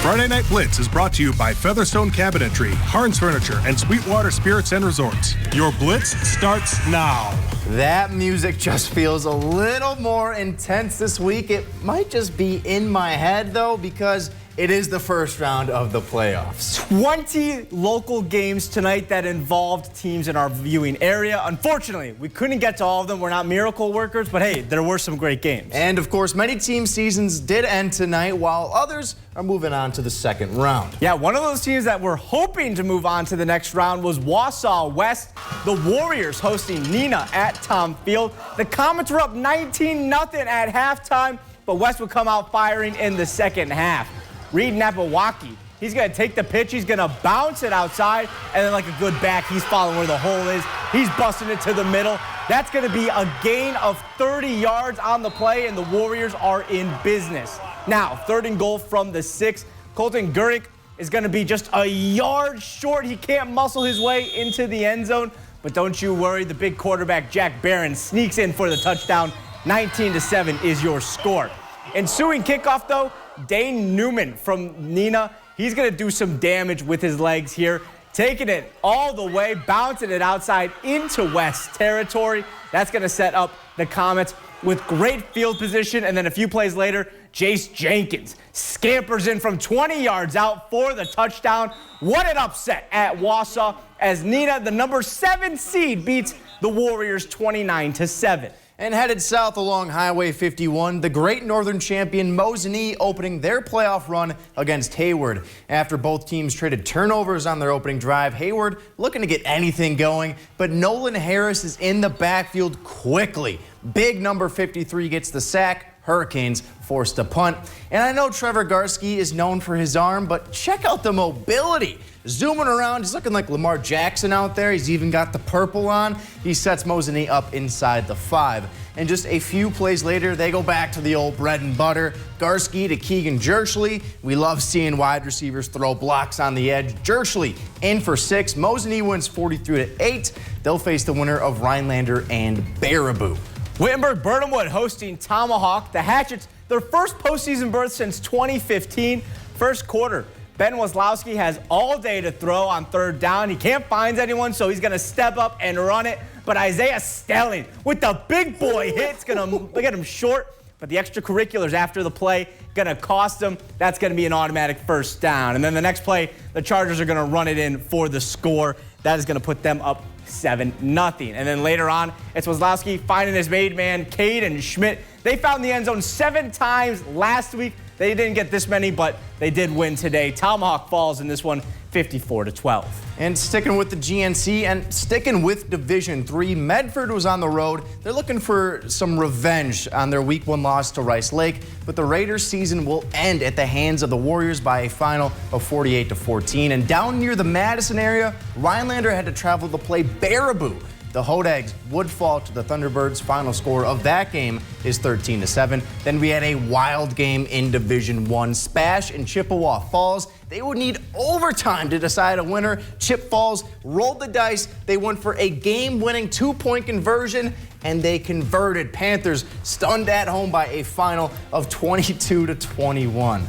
Friday Night Blitz is brought to you by Featherstone Cabinetry, Harns Furniture, and Sweetwater Spirits and Resorts. Your Blitz starts now. That music just feels a little more intense this week. It might just be in my head, though, because it is the first round of the playoffs. 20 local games tonight that involved teams in our viewing area. Unfortunately, we couldn't get to all of them. We're not miracle workers, but hey, there were some great games. And of course, many team seasons did end tonight, while others are moving on to the second round. Yeah, one of those teams that were hoping to move on to the next round was WAUSAU West. The Warriors hosting NEENAH at Tom Field. The Comets were up 19-0 at halftime, but West would come out firing in the second half. Reed Napawaki, he's going to take the pitch, he's going to bounce it outside, and then like a good back, he's following where the hole is. He's busting it to the middle. That's going to be a gain of 30 yards on the play, and the Warriors are in business. Now, 3rd and goal from the 6. Colton Gurick is going to be just a yard short. He can't muscle his way into the end zone, but don't you worry, the big quarterback, Jack Barron, sneaks in for the touchdown. 19-7 is your score. Ensuing kickoff, though, Dane Newman from NEENAH, he's going to do some damage with his legs here, taking it all the way, bouncing it outside into West territory. That's going to set up the Comets with great field position, and then a few plays later, Jace Jenkins scampers in from 20 yards out for the touchdown. What an upset at WAUSAU as NEENAH, the number 7 seed, beats the Warriors 29-7. And headed south along Highway 51, the great Northern champion MOSINEE opening their playoff run against HAYWARD. After both teams traded turnovers on their opening drive, HAYWARD looking to get anything going, but Nolan Harris is in the backfield quickly. Big number 53 gets the sack. Hurricanes forced a punt. And I know Trevor Garski is known for his arm, but check out the mobility. Zooming around, he's looking like Lamar Jackson out there. He's even got the purple on. He sets MOSINEE up inside the 5. And just a few plays later, they go back to the old bread and butter. Garski to Keegan Jerchley. We love seeing wide receivers throw blocks on the edge. Jerchley in for 6. MOSINEE wins 43-8. They'll face the winner of Rhinelander and Baraboo. Wittenberg-BIRNAMWOOD hosting Tomahawk. The Hatchets, their first postseason berth since 2015. First quarter, Ben Wazlowski has all day to throw on 3rd down. He can't find anyone, so he's going to step up and run it. But Isaiah Stelling with the big boy hit's going to get him short. But the extracurriculars after the play going to cost him. That's going to be an automatic 1st down. And then the next play, the Chargers are going to run it in for the score. That is going to put them up 7-0. And then later on, it's Wazlowski finding his made man, Caden Schmidt. They found the end zone 7 times last week. They didn't get this many, but they did win today. Tomahawk falls in this one 54-12. And sticking with the GNC and sticking with Division III, Medford was on the road. They're looking for some revenge on their Week 1 loss to Rice Lake, but the Raiders' season will end at the hands of the Warriors by a final of 48-14. And down near the Madison area, Rhinelander had to travel to play Baraboo. The Hodags would fall to the Thunderbirds. Final score of that game is 13-7. Then we had a wild game in Division I. Spash and Chippewa Falls. They would need overtime to decide a winner. Chip Falls rolled the dice. They went for a game-winning 2-point conversion, and they converted. Panthers stunned at home by a final of 22-21.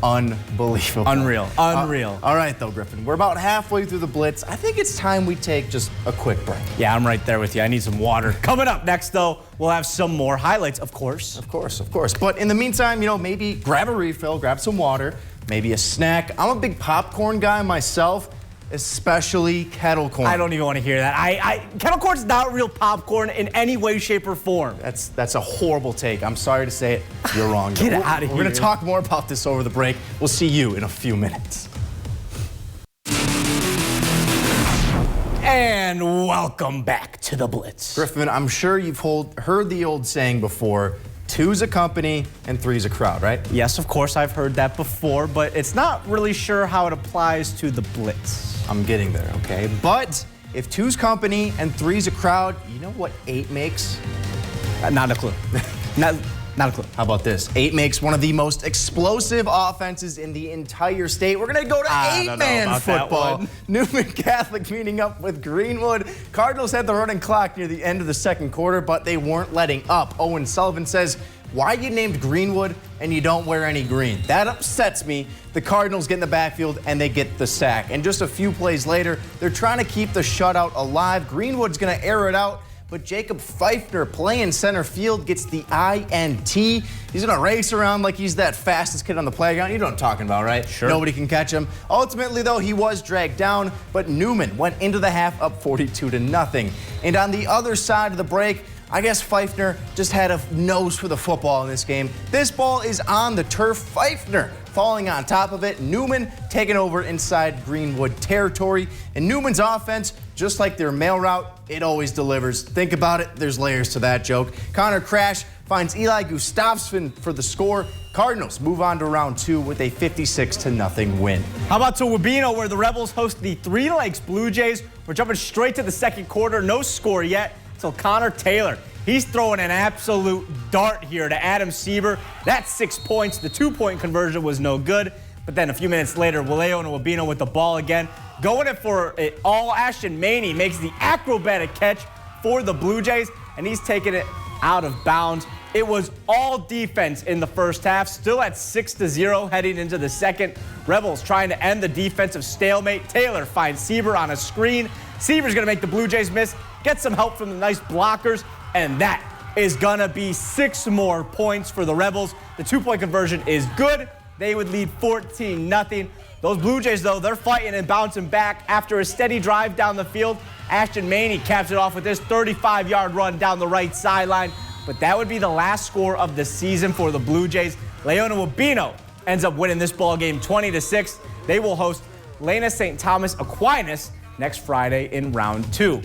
Unbelievable. Unreal. All right, though, Griffin. We're about halfway through the Blitz. I think it's time we take just a quick break. Yeah, I'm right there with you. I need some water. Coming up next, though, we'll have some more highlights, of course. Of course. But in the meantime, maybe grab a refill, grab some water, maybe a snack. I'm a big popcorn guy myself, especially kettle corn. I don't even want to hear that. Kettle corn's not real popcorn in any way, shape, or form. That's a horrible take. I'm sorry to say it. You're wrong. Get out of here. We're going to talk more about this over the break. We'll see you in a few minutes. And welcome back to the Blitz. Griffin, I'm sure you've heard the old saying before, 2's a company and 3's a crowd, right? Yes, of course, I've heard that before, but it's not really sure how it applies to the Blitz. I'm getting there, okay? But if 2's company and 3's a crowd, you know what 8 makes? Not a clue. Not a clue. How about this? 8 makes one of the most explosive offenses in the entire state. We're going to go to 8-man football. Newman Catholic meeting up with Greenwood. Cardinals had the running clock near the end of the second quarter, but they weren't letting up. Owen Sullivan says why you named Greenwood and you don't wear any green? That upsets me. The Cardinals get in the backfield and they get the sack. And just a few plays later, they're trying to keep the shutout alive. Greenwood's going to air it out, but Jacob Pfeiffer playing center field gets the INT. He's going to race around like he's that fastest kid on the playground. You know what I'm talking about, right? Sure. Nobody can catch him. Ultimately, though, he was dragged down, but NEWMAN went into the half up 42-0. And on the other side of the break, I guess Pfeiffer just had a nose for the football in this game. This ball is on the turf. Pfeiffer falling on top of it. NEWMAN taking over inside Greenwood territory. And NEWMAN's offense, just like their mail route, it always delivers. Think about it. There's layers to that joke. Connor Crash finds Eli Gustafsson for the score. Cardinals move on to round 2 with a 56-0 win. How about to WABENO, where the Rebels host the Three Lakes Blue Jays? We're jumping straight to the second quarter. No score yet until Connor Taylor. He's throwing an absolute dart here to Adam Sieber. That's 6 points. The 2-point conversion was no good. But then a few minutes later, LAONA WABENO with the ball again. Going it for it all. Ashton Maney makes the acrobatic catch for the Blue Jays, and he's taking it out of bounds. It was all defense in the first half, still at 6-0 heading into the second. Rebels trying to end the defensive stalemate. Taylor finds Sieber on a screen. Sieber's going to make the Blue Jays miss, get some help from the nice blockers, and that is going to be 6 more points for the Rebels. The 2-point conversion is good. They would lead 14-0. Those Blue Jays, though, they're fighting and bouncing back. After a steady drive down the field, Ashton Maney caps it off with this 35-yard run down the right sideline. But that would be the last score of the season for the Blue Jays. LAONA WABENO ends up winning this ball game 20-6. They will host LAONA St. Thomas Aquinas next Friday in round 2.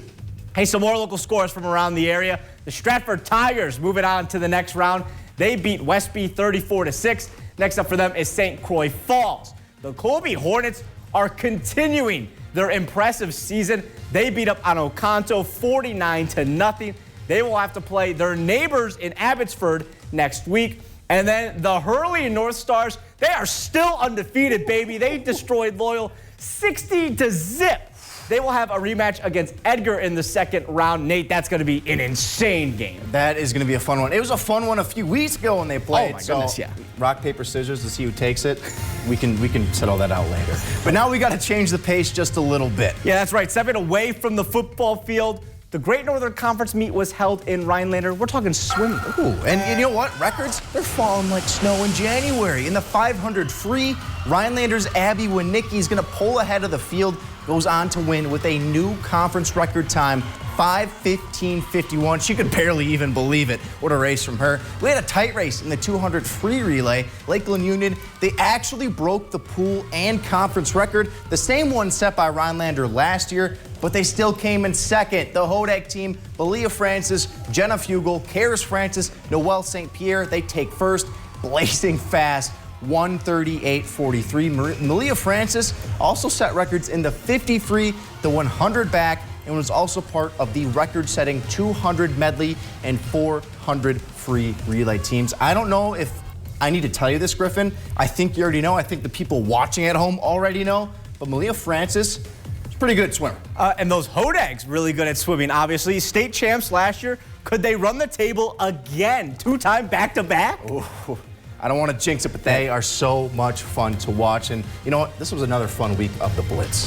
Hey, some more local scores from around the area. The Stratford Tigers moving on to the next round. They beat Westby 34-6. Next up for them is St. Croix Falls. The Colby Hornets are continuing their impressive season. They beat up on Oconto 49-0. They will have to play their neighbors in Abbotsford next week. And then the Hurley North Stars, they are still undefeated, baby. They destroyed Loyal 60-0. They will have a rematch against Edgar in the second round. Nate, that's going to be an insane game. That is going to be a fun one. It was a fun one a few weeks ago when they played. Oh, my goodness, yeah. Rock, paper, scissors to see who takes it. We can settle that out later. But now we got to change the pace just a little bit. Yeah, that's right. Stepping away from the football field, the Great Northern Conference meet was held in Rhinelander. We're talking swimming. Ooh, and you know what? Records, they're falling like snow in January. In the 500 free, Rhinelander's Abby Winicki is going to pull ahead of the field, goes on to win with a new conference record time, 5:15.51. She could barely even believe it. What a race from her. We had a tight race in the 200 free relay. Lakeland Union, they actually broke the pool and conference record, the same one set by Rhinelander last year, but they still came in second. The Hodak team, Belia Francis, Jenna Fugel, Karis Francis, Noelle St. Pierre, they take first, blazing fast. 138.43. Malia Francis also set records in the 50 free, the 100 back, and was also part of the record-setting 200 medley and 400 free relay teams. I don't know if I need to tell you this, Griffin. I think you already know. I think the people watching at home already know. But Malia Francis is a pretty good swimmer. And those Hodags really good at swimming, obviously. State champs last year. Could they run the table again? 2-time back-to-back? Ooh. I don't want to jinx it, but they are so much fun to watch. And you know what? This was another fun week of the Blitz.